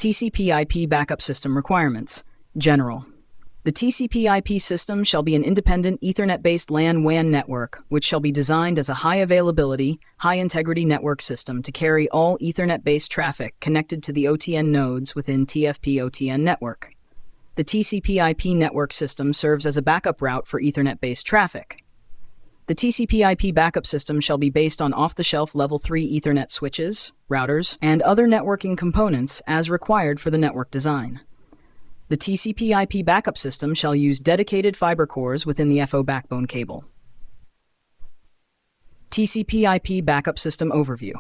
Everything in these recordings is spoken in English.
TCP IP backup system requirements. General. The TCP IP system shall be an independent Ethernet-based LAN WAN network, which shall be designed as a high-availability, high-integrity network system to carry all Ethernet-based traffic connected to the OTN nodes within TFP-OTN network. The TCP IP network system serves as a backup route for Ethernet-based traffic. The TCP IP backup system shall be based on off-the-shelf Level 3 Ethernet switches, routers, and other networking components as required for the network design. The TCP IP backup system shall use dedicated fiber cores within the FO backbone cable. TCP IP backup system overview.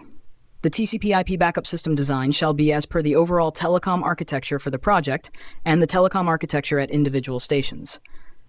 The TCP IP backup system design shall be as per the overall telecom architecture for the project and the telecom architecture at individual stations.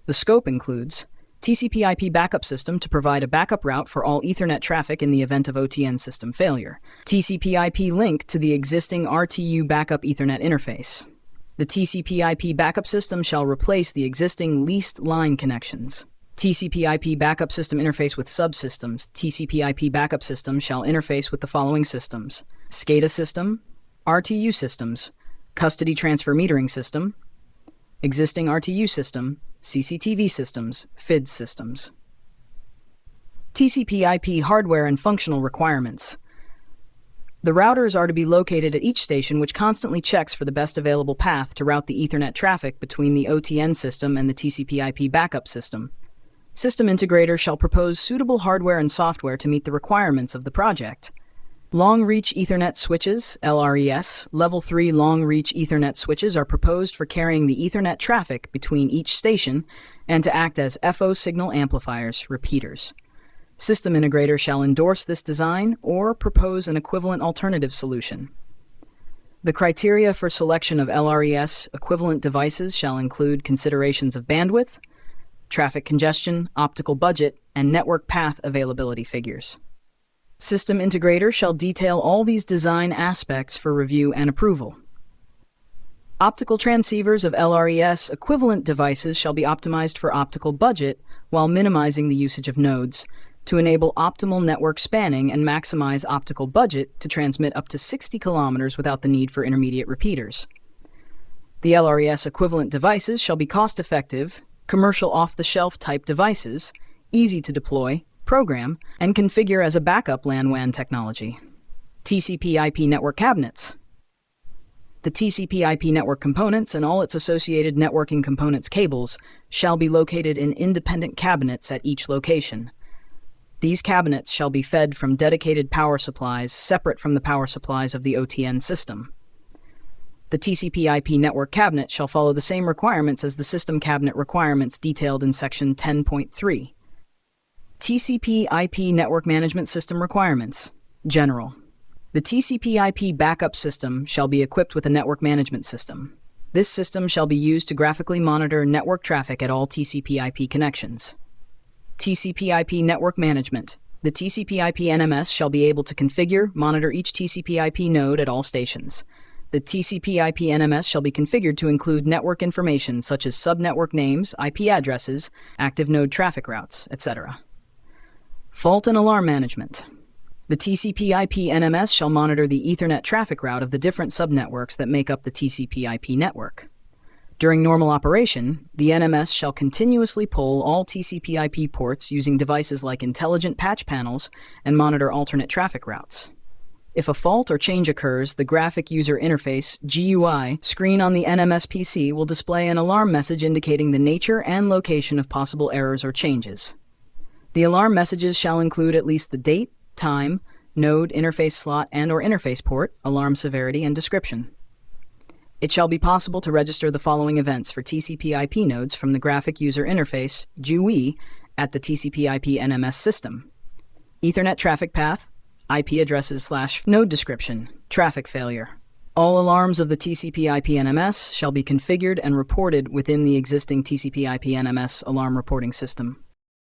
The scope includes TCP IP backup system to provide a backup route for all Ethernet traffic in the event of OTN system failure. TCP IP link to the existing RTU backup Ethernet interface. The TCP IP backup system shall replace the existing leased line connections. TCP IP backup system interface with subsystems. TCP IP backup system shall interface with the following systems: SCADA system, RTU systems, custody transfer metering system, existing RTU system, CCTV systems, FIDS systems. TCP IP hardware and functional requirements. The routers are to be located at each station, which constantly checks for the best available path to route the Ethernet traffic between the OTN system and the TCP IP backup system. System integrator shall propose suitable hardware and software to meet the requirements of the project. Long-reach Ethernet switches, LRES, Level 3 long-reach Ethernet switches are proposed for carrying the Ethernet traffic between each station and to act as FO signal amplifiers, repeaters. System integrator shall endorse this design or propose an equivalent alternative solution. The criteria for selection of LRES equivalent devices shall include considerations of bandwidth, traffic congestion, optical budget, and network path availability figures. System integrator shall detail all these design aspects for review and approval. Optical transceivers of LRES equivalent devices shall be optimized for optical budget while minimizing the usage of nodes, to enable optimal network spanning and maximize optical budget to transmit up to 60 kilometers without the need for intermediate repeaters. The LRES equivalent devices shall be cost-effective, commercial off-the-shelf type devices, easy to deploy, program, and configure as a backup LAN WAN technology. TCP IP network cabinets. The TCP IP network components and all its associated networking components cables shall be located in independent cabinets at each location. These cabinets shall be fed from dedicated power supplies separate from the power supplies of the OTN system. The TCP IP network cabinet shall follow the same requirements as the system cabinet requirements detailed in Section 10.3. TCP IP network management system requirements. General. The TCP IP backup system shall be equipped with a network management system. This system shall be used to graphically monitor network traffic at all TCP IP connections. TCP IP network management. The TCP IP NMS shall be able to configure, monitor each TCP IP node at all stations. The TCP IP NMS shall be configured to include network information such as subnetwork names, IP addresses, active node traffic routes, etc. Fault and alarm management. The TCP IP NMS shall monitor the Ethernet traffic route of the different subnetworks that make up the TCP IP network. During normal operation, the NMS shall continuously poll all TCP IP ports using devices like intelligent patch panels and monitor alternate traffic routes. If a fault or change occurs, the Graphic User Interface (GUI) screen on the NMS PC will display an alarm message indicating the nature and location of possible errors or changes. The alarm messages shall include at least the date, time, node, interface slot, and/or interface port, alarm severity, and description. It shall be possible to register the following events for TCP IP nodes from the Graphic User Interface (GUI) at the TCP IP NMS system: Ethernet traffic path, IP addresses/node description, traffic failure. All alarms of the TCP IP NMS shall be configured and reported within the existing TCP IP NMS alarm reporting system.